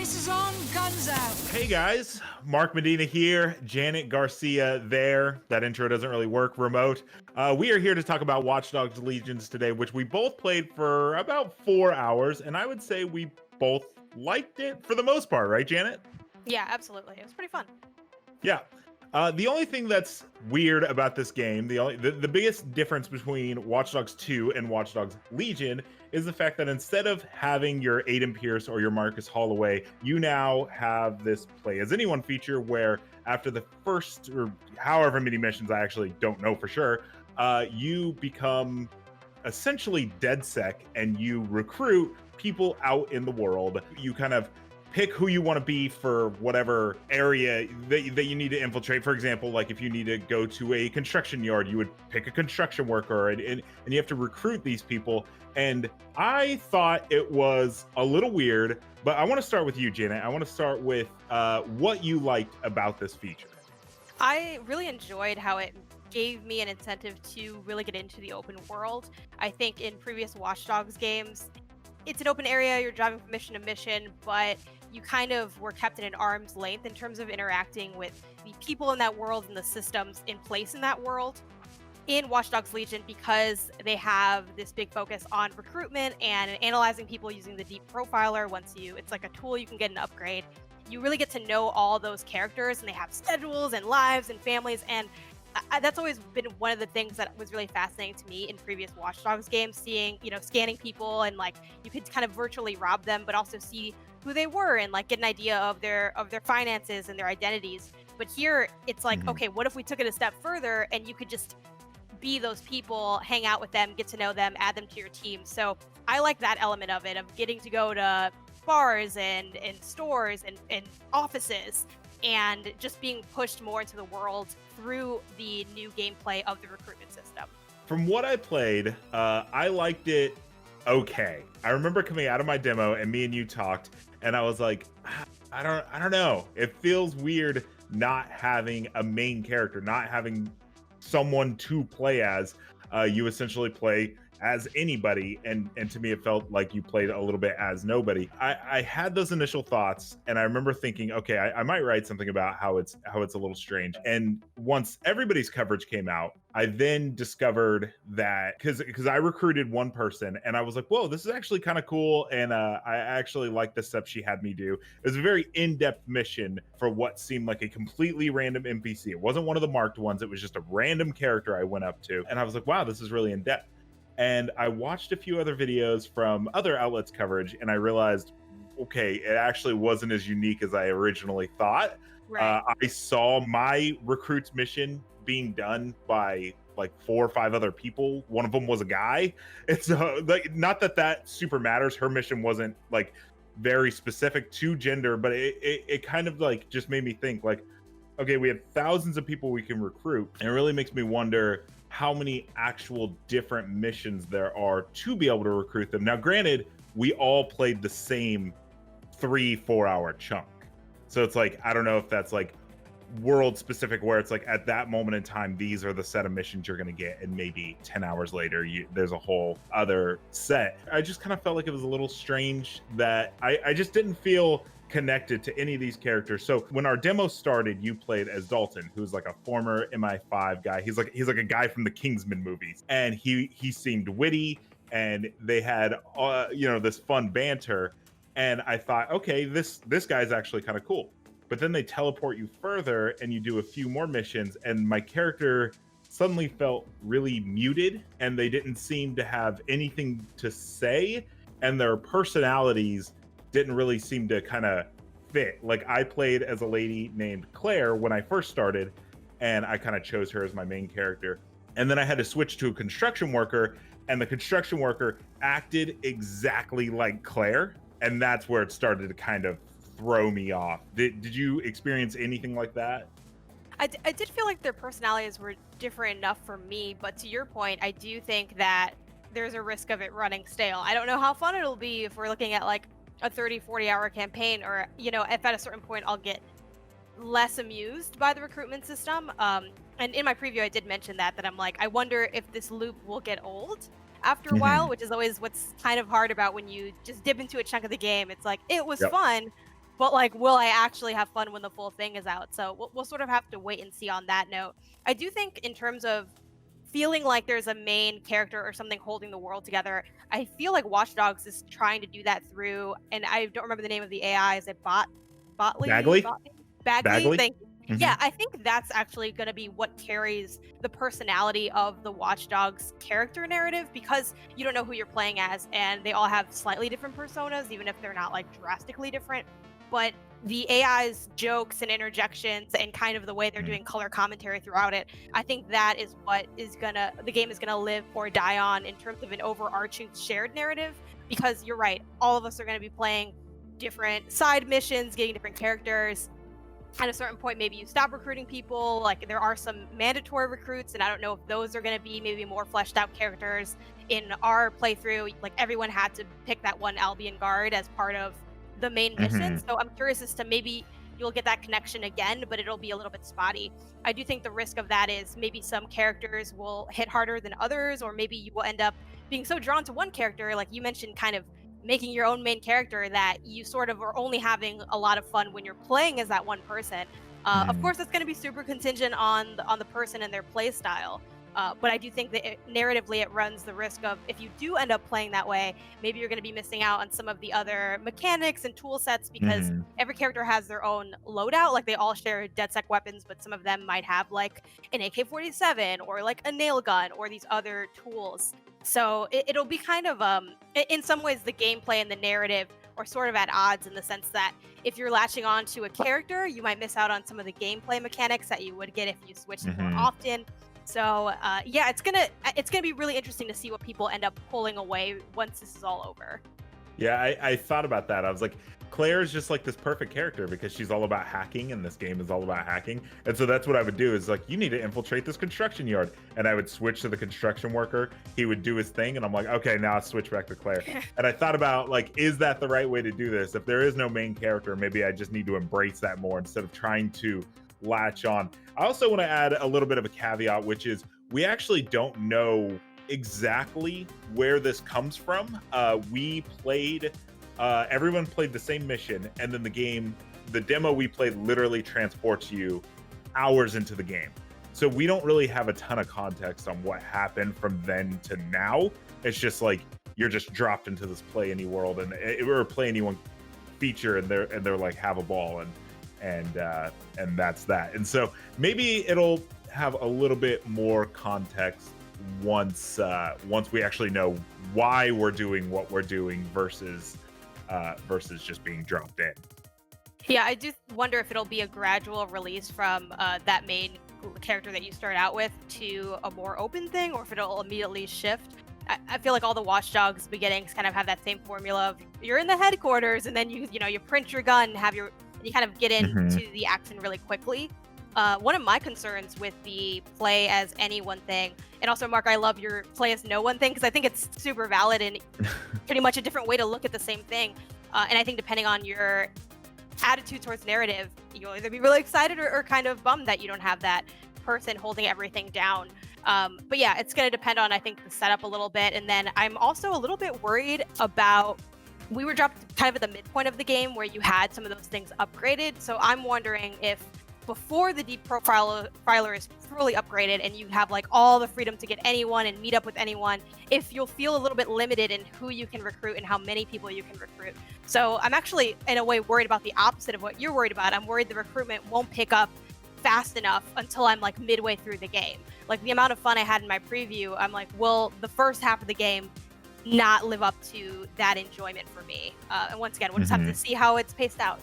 Braces on, guns out. Hey guys, Mark Medina here, Janet Garcia there. That intro doesn't really work remote. We are here to talk about Watch Dogs Legions today, which we both played for about 4 hours, and I would say we both liked it for the most part, right, Janet? Yeah, absolutely. It was pretty fun. Yeah. The only thing that's weird about this game, the biggest difference between Watch Dogs 2 and Watch Dogs Legion is the fact that instead of having your Aiden Pierce or your Marcus Holloway, you now have this play as anyone feature where after the first or however many missions, I actually don't know for sure, you become essentially DedSec and you recruit people out in the world. You kind of pick who you want to be for whatever area that you need to infiltrate. For example, like if you need to go to a construction yard, you would pick a construction worker and you have to recruit these people. And I thought it was a little weird, but I want to start with you, Janet. I want to start with what you liked about this feature. I really enjoyed how it gave me an incentive to really get into the open world. I think in previous Watch Dogs games, it's an open area, you're driving from mission to mission, but you kind of were kept at an arm's length in terms of interacting with the people in that world and the systems in place in that world. In Watch Dogs Legion, because they have this big focus on recruitment and analyzing people using the Deep Profiler, it's like a tool you can get an upgrade. You really get to know all those characters, and they have schedules and lives and families, and that's always been one of the things that was really fascinating to me in previous Watch Dogs games, seeing, scanning people and like you could kind of virtually rob them, but also see who they were and like get an idea of their finances and their identities. But here it's like, okay, what if we took it a step further and you could just be those people, hang out with them, get to know them, add them to your team. So I like that element of it, of getting to go to bars and stores and offices and just being pushed more into the world through the new gameplay of the recruitment system. From what I played, I liked it okay. I remember coming out of my demo and me and you talked, and I was like, I don't know. It feels weird not having a main character, not having someone to play as. You essentially play as anybody, and to me it felt like you played a little bit as nobody. I had those initial thoughts, and I remember thinking, okay, I might write something about how it's a little strange. And once everybody's coverage came out, I then discovered that because I recruited one person and I was like, whoa, this is actually kind of cool, and I actually like the stuff she had me do. It was a very in-depth mission for what seemed like a completely random NPC. It wasn't one of the marked ones, it was just a random character I went up to, and I was like, wow, this is really in-depth. And I watched a few other videos from other outlets' coverage, and I realized, okay, it actually wasn't as unique as I originally thought. Right. I saw my recruit's mission being done by like 4 or 5 other people. One of them was a guy. It's like, not that super matters. Her mission wasn't like very specific to gender, but it kind of like just made me think like, okay, we have thousands of people we can recruit, and it really makes me wonder how many actual different missions there are to be able to recruit them. Now, granted, we all played the same 3-4 hour chunk. So it's like, I don't know if that's like world specific where it's like at that moment in time, these are the set of missions you're going to get. And maybe 10 hours later, there's a whole other set. I just kind of felt like it was a little strange that I just didn't feel connected to any of these characters. So when our demo started, you played as Dalton, who's like a former MI5 guy. He's like a guy from the Kingsman movies, and he seemed witty, and they had this fun banter. And I thought, okay, this guy's actually kind of cool. But then they teleport you further, and you do a few more missions, and my character suddenly felt really muted, and they didn't seem to have anything to say, and their personalities didn't really seem to kind of fit. Like, I played as a lady named Claire when I first started, and I kind of chose her as my main character. And then I had to switch to a construction worker, and the construction worker acted exactly like Claire, and that's where it started to kind of throw me off. Did you experience anything like that? I did feel like their personalities were different enough for me, but to your point, I do think that there's a risk of it running stale. I don't know how fun it'll be if we're looking at like a 30-40 hour campaign, or if at a certain point I'll get less amused by the recruitment system. And in my preview I did mention that I'm like, I wonder if this loop will get old after a while, which is always what's kind of hard about when you just dip into a chunk of the game. It's like, it was fun, but like, will I actually have fun when the full thing is out? So we'll sort of have to wait and see on that note. I do think in terms of feeling like there's a main character or something holding the world together, I feel like Watch Dogs is trying to do that through, and I don't remember the name of the AI. Is it Bagley? Bagley? Bagley? Thank you. Yeah, I think that's actually going to be what carries the personality of the Watch Dogs character narrative, because you don't know who you're playing as, and they all have slightly different personas, even if they're not like drastically different. But the AI's jokes and interjections and kind of the way they're doing color commentary throughout it, I think that is what the game is gonna live or die on in terms of an overarching shared narrative. Because you're right, all of us are gonna be playing different side missions, getting different characters. At a certain point, maybe you stop recruiting people. Like, there are some mandatory recruits, and I don't know if those are going to be maybe more fleshed out characters. In our playthrough, like, everyone had to pick that one Albion guard as part of the main mission. So I'm curious as to maybe you'll get that connection again, but it'll be a little bit spotty. I do think the risk of that is maybe some characters will hit harder than others, or maybe you will end up being so drawn to one character, like you mentioned, kind of making your own main character, that you sort of are only having a lot of fun when you're playing as that one person. Of course, it's going to be super contingent on the person and their play style. But I do think that narratively it runs the risk of, if you do end up playing that way, maybe you're going to be missing out on some of the other mechanics and tool sets, because every character has their own loadout. Like, they all share DedSec weapons, but some of them might have like an AK-47 or like a nail gun or these other tools. So it'll be kind of, in some ways, the gameplay and the narrative are sort of at odds, in the sense that if you're latching on to a character, you might miss out on some of the gameplay mechanics that you would get if you switched more often. So yeah, it's gonna be really interesting to see what people end up pulling away once this is all over. Yeah, I thought about that. I was like, Claire is just like this perfect character because she's all about hacking, and this game is all about hacking. And so that's what I would do, is like, you need to infiltrate this construction yard. And I would switch to the construction worker. He would do his thing, and I'm like, okay, now I'll switch back to Claire. And I thought about, like, is that the right way to do this? If there is no main character, maybe I just need to embrace that more instead of trying to latch on. I also want to add a little bit of a caveat, which is we actually don't know exactly where this comes from. Everyone played the same mission, and then the demo we played literally transports you hours into the game. So we don't really have a ton of context on what happened from then to now. It's just like, you're just dropped into this Play Any world, and or Play Anyone feature, and they're like, have a ball, and that's that. And so maybe it'll have a little bit more context once we actually know why we're doing what we're doing versus just being dropped in. Yeah, I do wonder if it'll be a gradual release from that main character that you start out with to a more open thing, or if it'll immediately shift. I feel like all the Watch Dogs beginnings kind of have that same formula of, you're in the headquarters, and then you print your gun, and you kind of get into the action really quickly. One of my concerns with the play as anyone thing, and also, Mark, I love your play as no one thing, because I think it's super valid and pretty much a different way to look at the same thing. And I think depending on your attitude towards narrative, you'll either be really excited or kind of bummed that you don't have that person holding everything down. But yeah, it's going to depend on, I think, the setup a little bit. And then I'm also a little bit worried about, we were dropped kind of at the midpoint of the game where you had some of those things upgraded. So I'm wondering if, before the Deep Profiler is fully upgraded and you have like all the freedom to get anyone and meet up with anyone, if you'll feel a little bit limited in who you can recruit and how many people you can recruit. So I'm actually, in a way, worried about the opposite of what you're worried about. I'm worried the recruitment won't pick up fast enough until I'm like midway through the game. Like, the amount of fun I had in my preview, I'm like, will the first half of the game not live up to that enjoyment for me? And once again, we'll just have to see how it's paced out.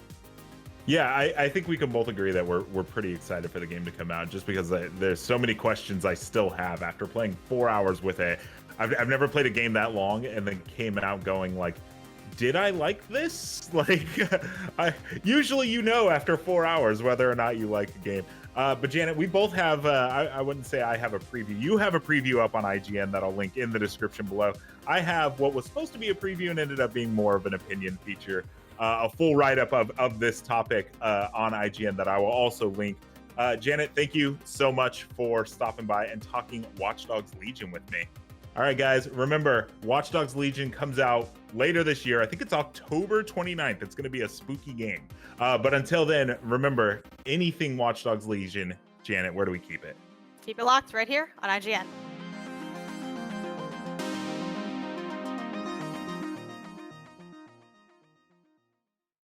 Yeah, I think we can both agree that we're pretty excited for the game to come out, just because there's so many questions I still have after playing 4 hours with it. I've never played a game that long and then came out going like, did I like this? Like, usually after 4 hours whether or not you like a game. But Janet, we both have, I wouldn't say I have a preview. You have a preview up on IGN that I'll link in the description below. I have what was supposed to be a preview and ended up being more of an opinion feature. A full write-up of this topic on IGN that I will also link. Janet, thank you so much for stopping by and talking Watch Dogs Legion with me. All right, guys, remember, Watch Dogs Legion comes out later this year. I think it's October 29th. It's going to be a spooky game. But until then, remember, anything Watch Dogs Legion, Janet, where do we keep it? Keep it locked right here on IGN.